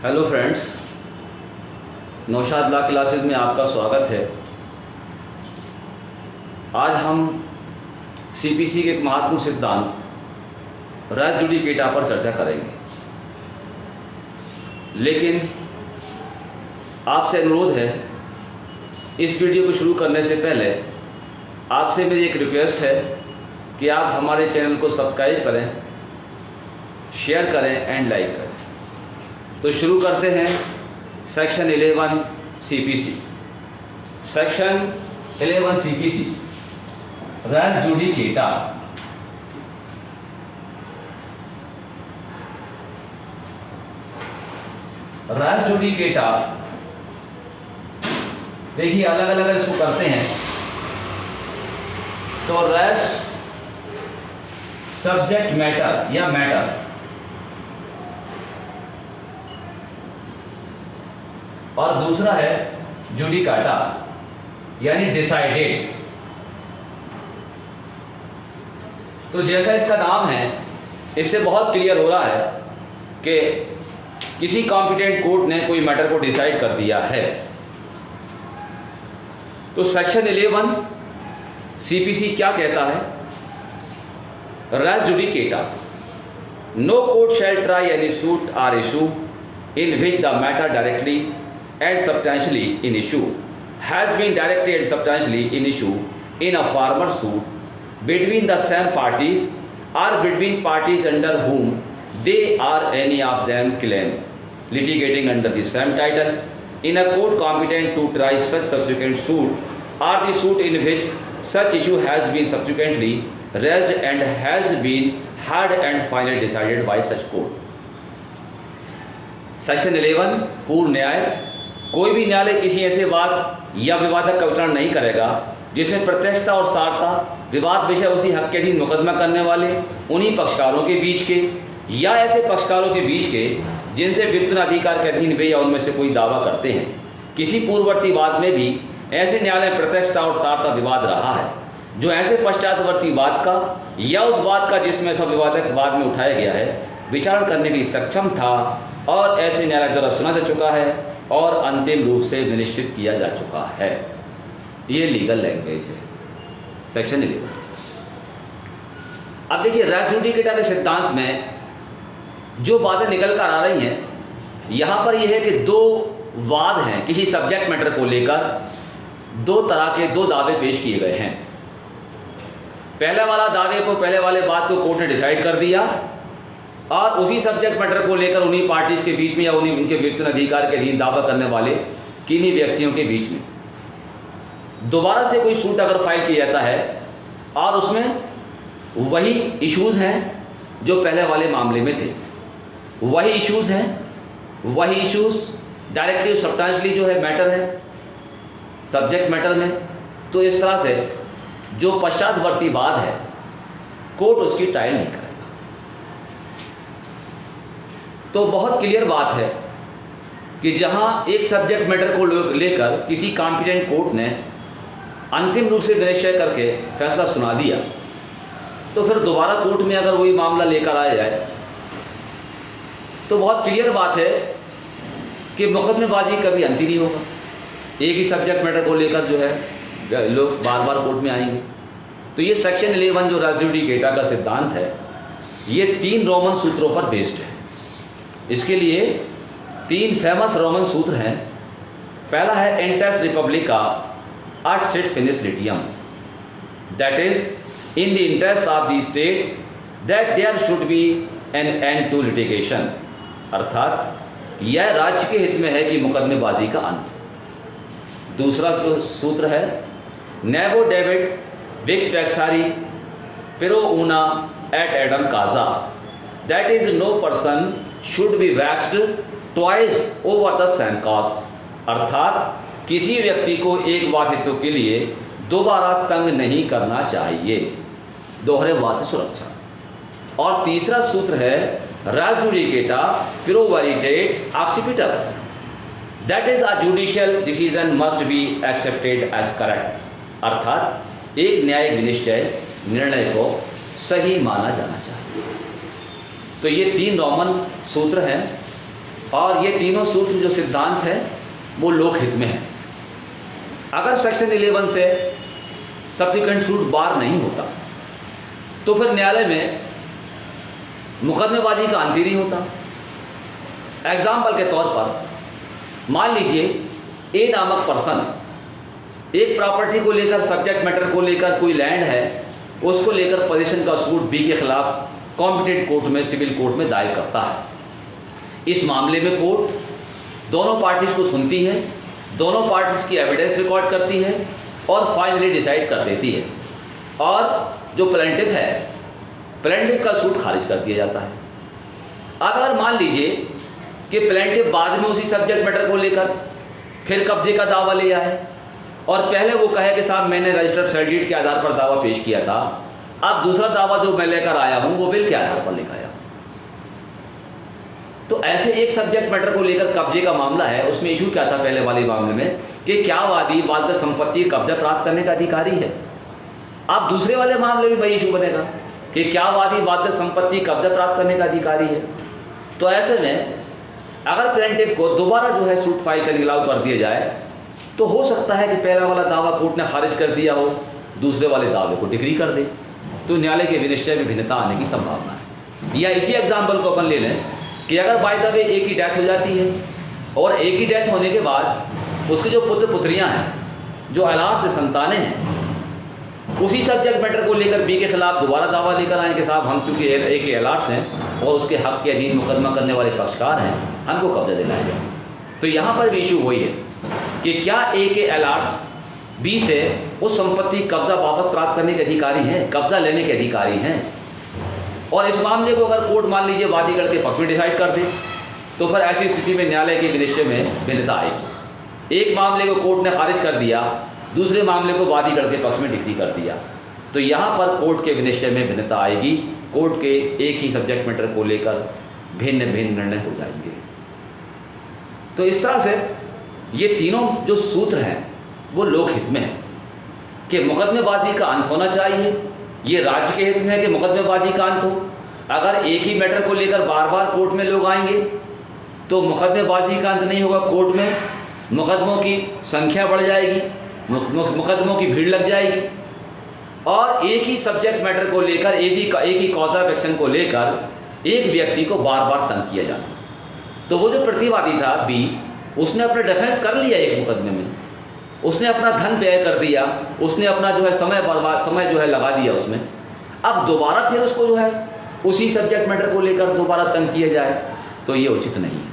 Hello friends, Naushad law classes में आपका स्वागत है। आज हम सीपीसी के एक महत्वपूर्ण सिद्धांत रेस जुडिकेटा पर चर्चा करेंगे। लेकिन आपसे अनुरोध है, इस वीडियो को शुरू करने से पहले आपसे मेरी एक रिक्वेस्ट है कि आप हमारे चैनल को सब्सक्राइब करें, शेयर करें एंड लाइक करें। तो शुरू करते हैं section 11 CPC. Section 11 CPC res judicata. Res judicata देखिए अलग अलग इसको करते हैं। तो रेस सब्जेक्ट मैटर या मैटर, और दूसरा है जुडिकाटा यानी डिसाइडेड। तो जैसा इसका नाम है, इससे बहुत क्लियर हो रहा है कि किसी कॉम्पिटेंट कोर्ट ने कोई मैटर को डिसाइड कर दिया है। तो सेक्शन 11 सीपीसी क्या कहता है? Race judicata, no court shall try any suit or issue in which the matter directly and substantially in issue has been directly and substantially in issue in a former suit between the same parties or between parties under whom they are any of them claim litigating under the same title in a court competent to try such subsequent suit or the suit in which such issue has been subsequently raised and has been heard and finally decided by such court। Section 11 पूर्ण न्याय। कोई भी न्यायालय किसी ऐसे वाद या विवादक का विचार नहीं करेगा जिसमें प्रत्यक्षता और सारता विवाद विषय उसी हक के अधीन मुकदमा करने वाले उन्हीं पक्षकारों के बीच के या ऐसे पक्षकारों के बीच के जिनसे वित्तीय अधिकार के अधीन वे या उनमें से कोई दावा करते हैं। किसी पूर्ववर्ती वाद में भी ऐसे न्यायालय में प्रत्यक्षता और सारता विवाद रहा है जो ऐसे पश्चातवर्ती वाद का या उस वाद का जिसमें सब विवादक वाद में उठाया गया है विचार करने के लिए सक्षम था और ऐसे न्यायालय द्वारा सुना जा चुका है और अंतिम रूप से निश्चित किया जा चुका है। ये लीगल लैंग्वेज है सेक्शन 11। अब देखिए रेस जुडिकेटा के सिद्धांत में जो बातें निकल कर आ रही हैं, यहाँ पर यह है कि दो वाद हैं, किसी सब्जेक्ट मैटर को लेकर दो तरह के दो दावे पेश किए गए हैं। पहले वाला दावे को, पहले वाले बात को कोर्ट ने डिसाइड कर दिया और उसी सब्जेक्ट मैटर को लेकर उन्हीं पार्टीज के बीच में या उन्हीं उनके वित्तीय अधिकार के अधीन दावा करने वाले किन्हीं व्यक्तियों के बीच में दोबारा से कोई सूट अगर फाइल किया जाता है और उसमें वही इश्यूज़ हैं जो पहले वाले मामले में थे, वही इश्यूज़ हैं, वही इश्यूज़ डायरेक्टली सब्सटेंशियली जो है मैटर है सब्जेक्ट मैटर में, तो इस तरह से जो पश्चातवर्ती वाद है कोर्ट उसकी ट्रायल नहीं करेगा। तो बहुत क्लियर बात है कि जहां एक सब्जेक्ट मैटर को लेकर किसी कॉम्पिटेंट कोर्ट ने अंतिम रूप से निश्चय करके फैसला सुना दिया, तो फिर दोबारा कोर्ट में अगर वही मामला लेकर आया जाए तो बहुत क्लियर बात है कि मुकदमेबाजी कभी अंत ही नहीं होगा। एक ही सब्जेक्ट मैटर को लेकर जो है लोग बार बार कोर्ट में आएंगे। तो ये सेक्शन 11 जो रेस जुडिकेटा का सिद्धांत है, ये 3 रोमन सूत्रों पर बेस्ड है। इसके लिए 3 फेमस रोमन सूत्र हैं। पहला है एंटेस रिपब्लिका आट सिट फिनिस लिटियम, that is in the interest of the state that there should be an end to litigation, अर्थात यह राज्य के हित में है कि मुकदमेबाजी का अंत। दूसरा सूत्र है नेबो डेविड विक्स वैक्सारी पिरो ऊना एट एडम काजा, that is no person should be waxed twice over the same cause, अर्थात किसी व्यक्ति को एक वाद हेतु के लिए दोबारा तंग नहीं करना चाहिए, दोहरे वाद से सुरक्षा। और तीसरा सूत्र है रेस जुडिकेटा प्रो वेरिटेट ऑक्सीपिटर, that is a judicial decision must be accepted as correct, अर्थात एक न्यायिक निश्चय निर्णय को सही माना जाना चाहिए। तो ये 3 रोमन सूत्र हैं और ये तीनों सूत्र जो सिद्धांत है वो लोकहित में है। अगर सेक्शन 11 से सब्सिक्वेंट सूट बार नहीं होता तो फिर न्यायालय में मुकदमेबाजी का अंत ही नहीं होता। एग्जाम्पल के तौर पर मान लीजिए ए नामक पर्सन एक प्रॉपर्टी को लेकर, सब्जेक्ट मैटर को लेकर, कोई लैंड है उसको लेकर पोजीशन का सूट बी के खिलाफ कॉम्पिटेंट कोर्ट में, सिविल कोर्ट में दायर करता है। इस मामले में कोर्ट दोनों पार्टीज को सुनती है, दोनों पार्टीज की एविडेंस रिकॉर्ड करती है और फाइनली डिसाइड कर देती है, और जो प्लेंटिफ है, प्लेंटिफ का सूट खारिज कर दिया जाता है। अगर मान लीजिए कि प्लेंटिफ बाद में उसी सब्जेक्ट मैटर को लेकर फिर कब्जे का दावा ले आए और पहले वो कहे कि साहब मैंने रजिस्टर्ड सेल डीड के आधार पर दावा पेश किया था, अब दूसरा दावा जो मैं लेकर आया हूं वो बिल के आधार पर लेकर आया, तो ऐसे एक सब्जेक्ट मैटर को लेकर कब्जे का मामला है, उसमें इशू क्या था पहले वाले मामले में कि क्या वादी वादगत संपत्ति कब्जा प्राप्त करने का अधिकारी है। अब दूसरे वाले मामले में वही इशू बनेगा कि क्या वादी वादगत संपत्ति कब्जा प्राप्त करने का अधिकारी है। तो ऐसे में अगर प्लेंटिफ को दोबारा जो है सूट फाइल करने लागू कर दिया जाए तो हो सकता है कि पहला वाला दावा कोर्ट ने खारिज कर दिया हो, दूसरे वाले दावे को डिग्री कर दे, तो न्यायालय के विनिश्चय में भिन्नता आने की संभावना है। या इसी एग्जाम्पल को अपन ले लें कि अगर बाय द वे एक ही डेथ हो जाती है और एक ही डेथ होने के बाद उसके जो पुत्र पुत्रियां हैं, जो औलाद से संतानें हैं, उसी सब्जेक्ट मैटर को लेकर बी के खिलाफ दोबारा दावा लेकर आए कि साहब हम चूँकि ए के एलार्ट्स हैं और उसके हक के अधीन मुकदमा करने वाले पक्षकार हैं, हमको कब्जा दिलाया जाए। तो यहाँ पर भी इशू वही है कि क्या ए के एलार्ट्स बी से उस संपत्ति कब्जा वापस प्राप्त करने के अधिकारी हैं, कब्जा लेने के अधिकारी हैं। और इस मामले को अगर कोर्ट मान लीजिए वादीगढ़ के पक्ष में डिसाइड कर दे तो फिर ऐसी स्थिति में न्यायालय के विनिश्चय में भिन्नता आएगी। एक मामले को कोर्ट ने खारिज कर दिया, दूसरे मामले को वादीगढ़ के पक्ष में डिग्री कर दिया, तो यहाँ पर कोर्ट के विनिश्चय में भिन्नता आएगी। कोर्ट के एक ही सब्जेक्ट मैटर को लेकर भिन्न भिन्न निर्णय हो जाएंगे। तो इस तरह से ये तीनों जो सूत्र हैं वो लोकहित में है कि मुकदमेबाजी का अंत होना चाहिए। ये राज्य के हित में है कि मुकदमेबाजी का अंत हो। अगर एक ही मैटर को लेकर बार बार कोर्ट में लोग आएंगे तो मुकदमेबाजी का अंत नहीं होगा, कोर्ट में मुकदमों की संख्या बढ़ जाएगी, मुकदमों की भीड़ लग जाएगी, और एक ही सब्जेक्ट मैटर को लेकर एक ही कॉज ऑफ एक्शन को लेकर एक व्यक्ति को बार बार तंग किया जाना। तो वो जो प्रतिवादी था बी, उसने अपना डिफेंस कर लिया एक मुकदमे में, उसने अपना धन व्यय कर दिया, उसने अपना जो है समय जो है लगा दिया उसमें। अब दोबारा फिर उसको जो है उसी सब्जेक्ट मैटर को लेकर दोबारा तंग किया जाए तो ये उचित नहीं है।